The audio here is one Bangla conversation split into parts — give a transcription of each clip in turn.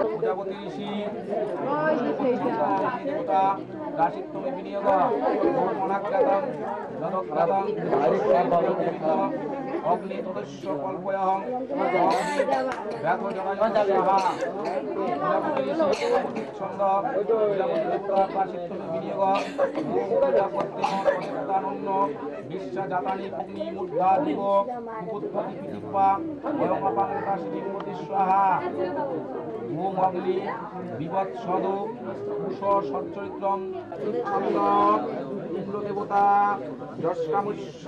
প্রজাপতি ঋষি দেবতা রাশিত্বমে বিনিয়োগ মনাক্রাতং যদক্রাতং অগ্নি তদস্য কল্পয়হং ব্যাধ জনায়তস্যাহা প্রজাপতি ঋষি ছন্দ প্রজাপতি দেবতা রাশিত্বমে বিনিয়োগ প্রজাপত্যনন্য বিশ্ব জাতানি অগ্নি মুদ্রা দিব মুকুটপতি পিতিপা বয়মপাং রাশিলিঙ্গতি স্বাহা ওম অগ্নি বিবৎসদ কুশ সচ্চরিত্রম ছন্দ ইন্দ্র দেবতা যস্কামস্য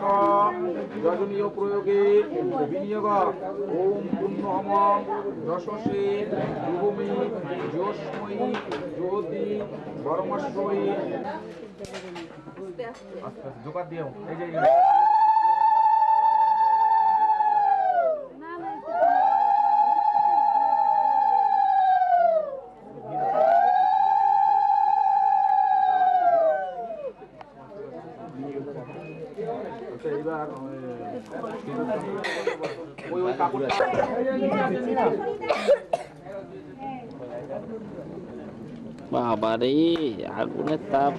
যজনীয় প্রয়োগে বিনিয়োগ ওম পুণ্যহম যশসে ভূমি জ্যোৎস্ময়ী জ্যোতি বরমস্ময়ী আচ্ছা জোকার দিও এই যে বাবারে আগুনের তাপ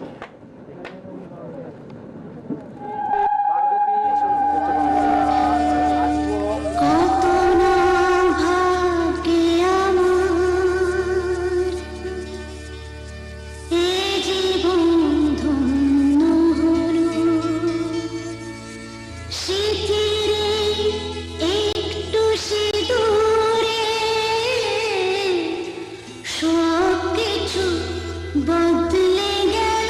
বদলে গেল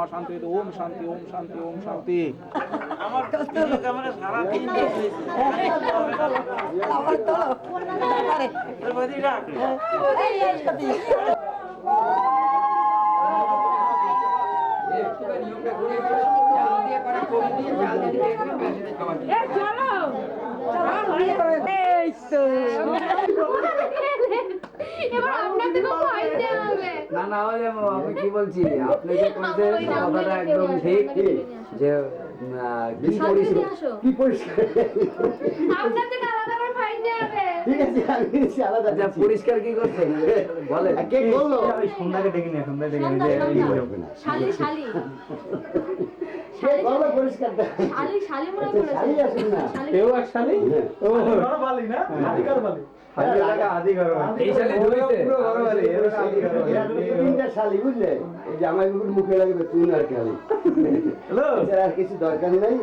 মহাশান্তি ওম শান্তি ওম শান্তি ওম শান্তি। আমার ক্যামেরা সারা দিন না না ওই আমি কি বলছি আপনি যে করেছেন কথাটা একদম ঠিক যে কি পরিষ্কার পরিষ্কার কি করছেন বলে কে বললো সন্ধ্যাকে ডেকে নিয়ে সন্ধ্যাকে ডেকে মুখে লাগবে তুই আর কি আর কিছু দরকারই নাই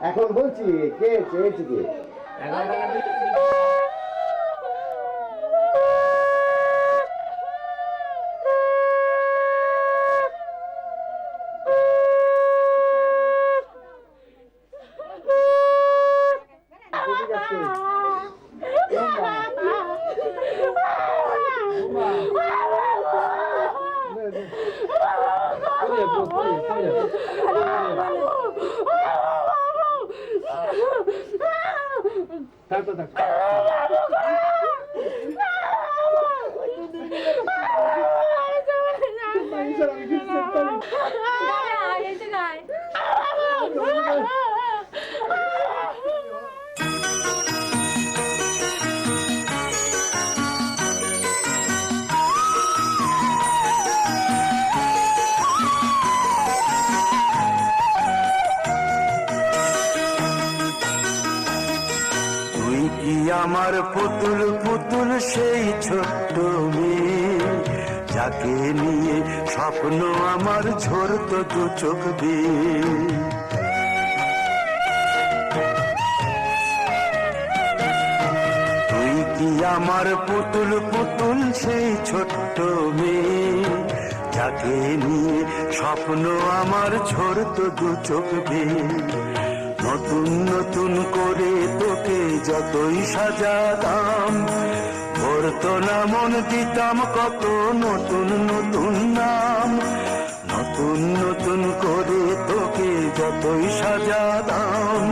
এখন বলছি কে চেয়েছি কে আমার পুতুল পুতুল সেই ছোট্ট মেয়ে যাকে নিয়ে স্বপ্ন আমার ঝরতো দু চোখ দিয়ে তুই কি আমার পুতুল পুতুল সেই ছোট্ট মেয়ে যাকে নিয়ে স্বপ্ন আমার ঝরতো দু চোখ দিয়ে নতুন নতুন করে তোকে যতই সাজাতাম ভরতো না মন দিতাম কত নতুন নতুন নাম নতুন নতুন করে তোকে যতই সাজাতাম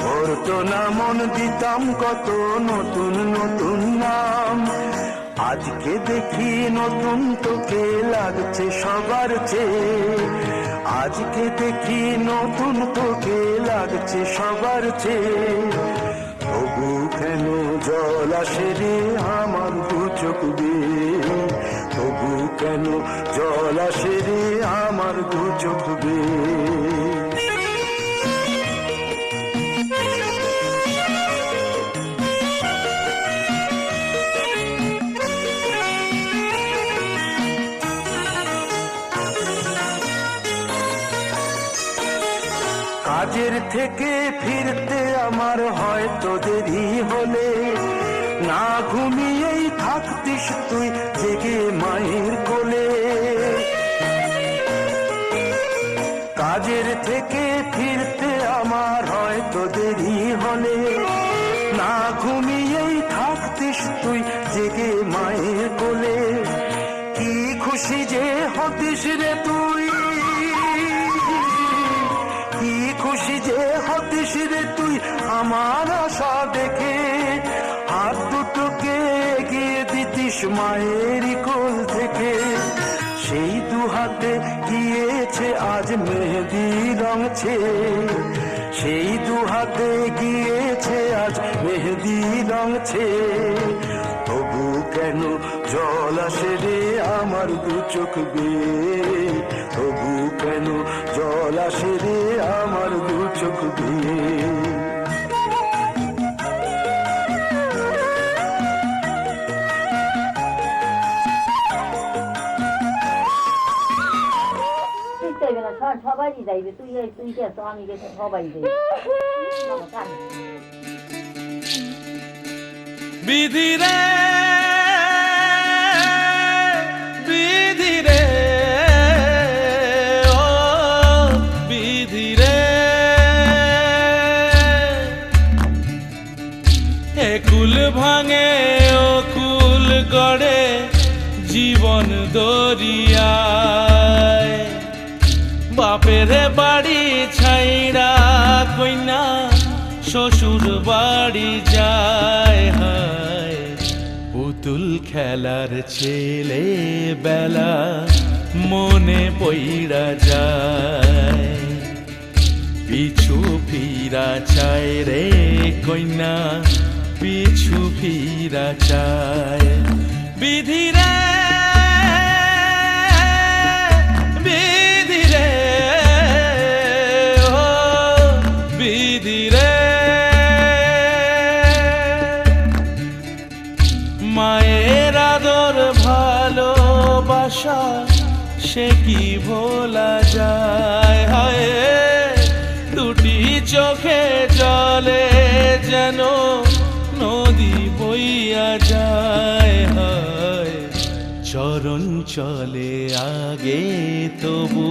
ভরতো না মন দিতাম কত নতুন নতুন নাম আজকে দেখি নতুন তোকে লাগছে সবার চেয়ে আজকে দেখি নতুন তোকে লাগছে সবার চেয়ে তবু কেন জল আসে রে আমার দু চোখ বেয়ে তবু কেন জল আসে রে আমার দু চোখ বেয়ে কাজের থেকে ফিরতে আমার হয়তো দেরি হলে না ঘুমিয়েই থাকতিস তুই জেগে মায়ের কোলে কাজের থেকে ফিরতে আমার হয়তো দেরি হলে না ঘুমিয়েই থাকতিস তুই জেগে মায়ের কোলে কি খুশি যে হতিস রে তুই কি খুশি যে হতিস রে তুই আমার আশা দেখে হাত দুটোকে এগিয়ে দিতিস মায়ের কোল থেকে সেই দু হাতে গিয়েছে আজ মেহেদি রঙছে সেই দু হাতে গিয়েছে আজ মেহেদি রঙছে তবু কেন জল আসে রে আমার দু চোখ বেয়ে তবু কেন জল আসে রে আমার দু চোখ বেয়ে সবাই যাইবে তুই তুই গেছো আমি গেছি সবাই যাইবে বিধি রে বিধি রে ও কুল ভাঙে ও কুল গড়ে জীবন দরিয়ায় বাপের বাড়ি ছাইড়া কইনা শ্বশুর বাড়ি যায় হায় পুতুল খেলার ছেলে বেলা মনে পইড়া যায় পিছু ফিরা চায় রে কইনা পিছু ফিরা চায় বিধিরে বিধিরে ও বিধিরে মায়ের আদর ভালোবাসা সে কি ভোলা যায় হায় দুটি চোখে জলে যেন নদী বইয়া যায় হায় চরণ চলে আগে তবু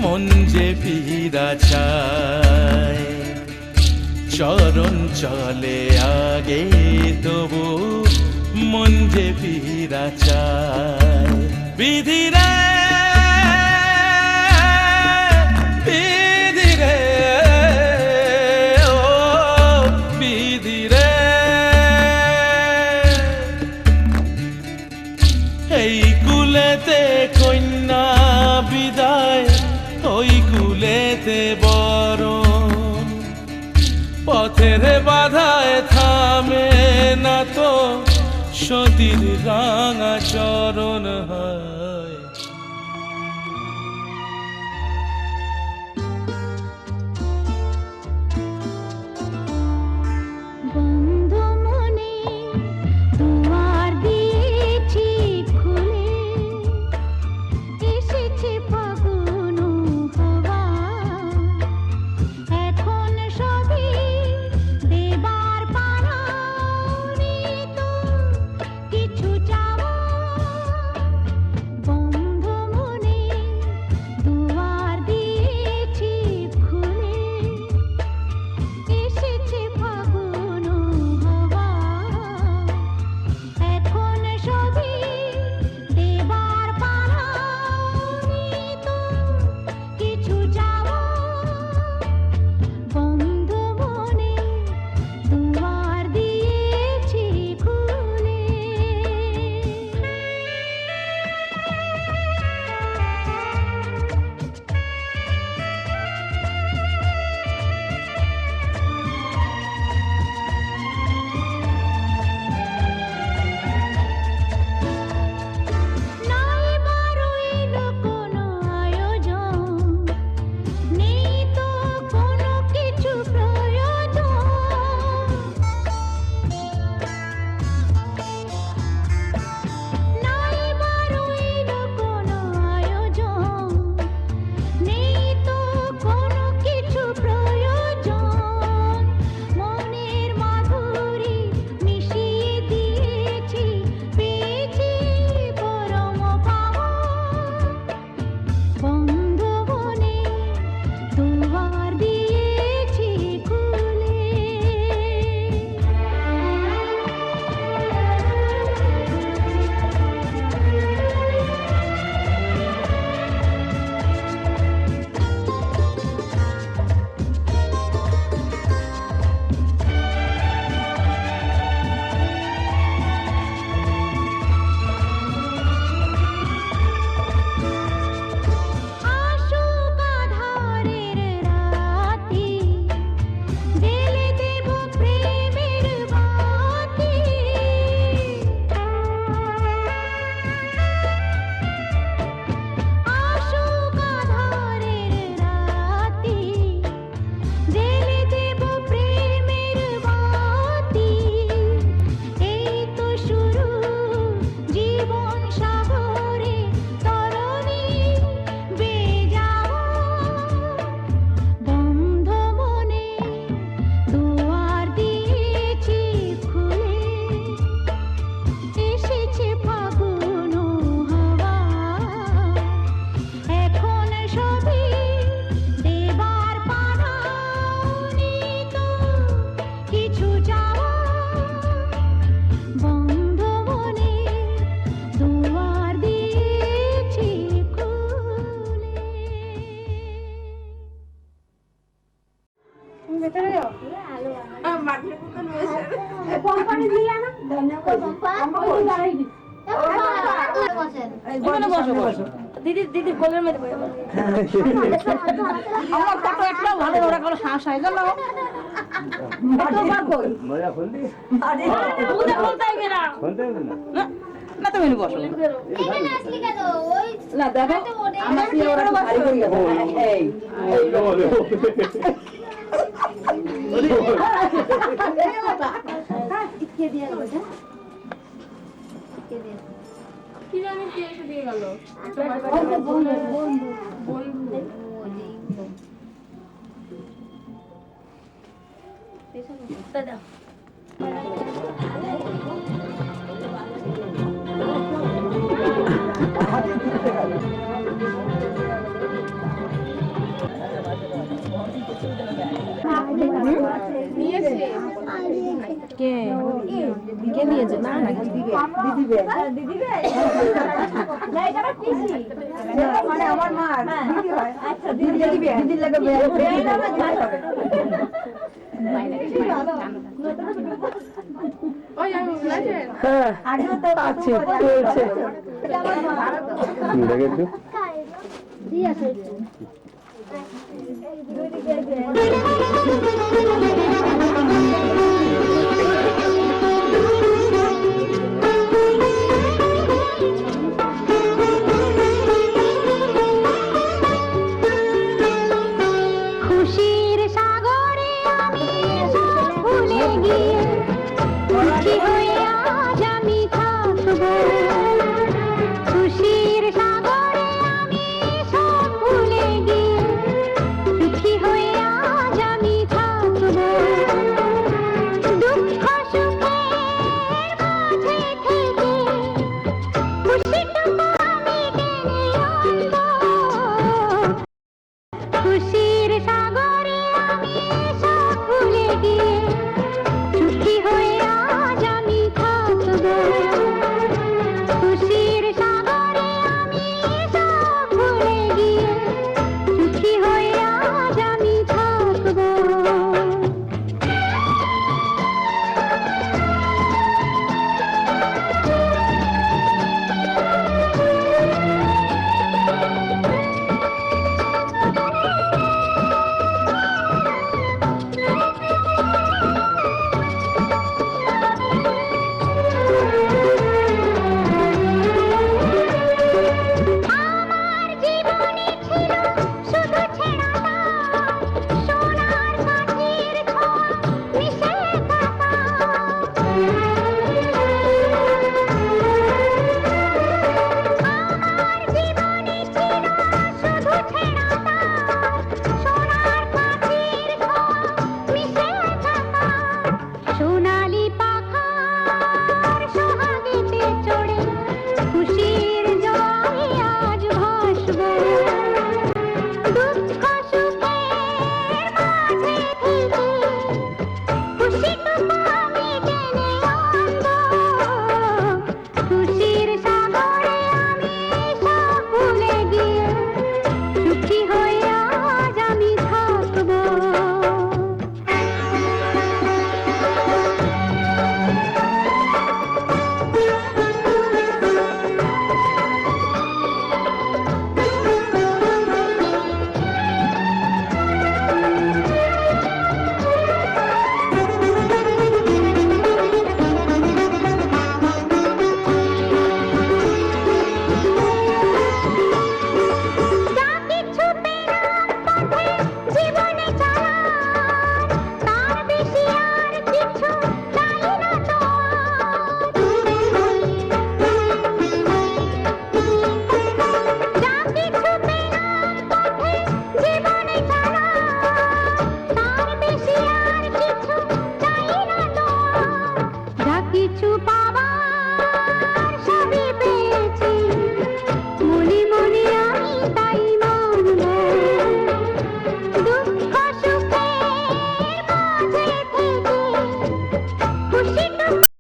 মন যে ফিরা চায় চরণ চলে আগে তবু মন যে ফিরা চায় বিধিরে বিধিরে ও বিধিরে এই কুলেতে কন্যা বিদায় ওই কুলেতে বরণ পথের বাধায় থামে না তো সতীর রাঙা চরণ হয় বন্ধু মনে দুয়ার দিয়েছি খুলে এসেছে ফাগুন হাওয়া এখন সবই দেবার পারা তো কিছু চাওয়া কোম্পানি দিলা না এখানে বসো বসো দিদির কোলের মধ্যে বসে বসো। আমার ফটো একটা ভালো ওরা কোনো হাঁস হয় জানো মজা খুললি তুই বলতে হবে না না তুমি বসো না দেখো আমার কি ওরা ভারী করে গেছে এই কে দিয়ে গেল কে দিয়ে কি জানি কে এসে দিয়ে গেল বন্ধু দাদা কে কে দিয়েছে না মানে আমার মা দিদি হয় আচ্ছা দিদি লাগে আগেও তো আছে চলছে দেখেছো দিয়ে আছে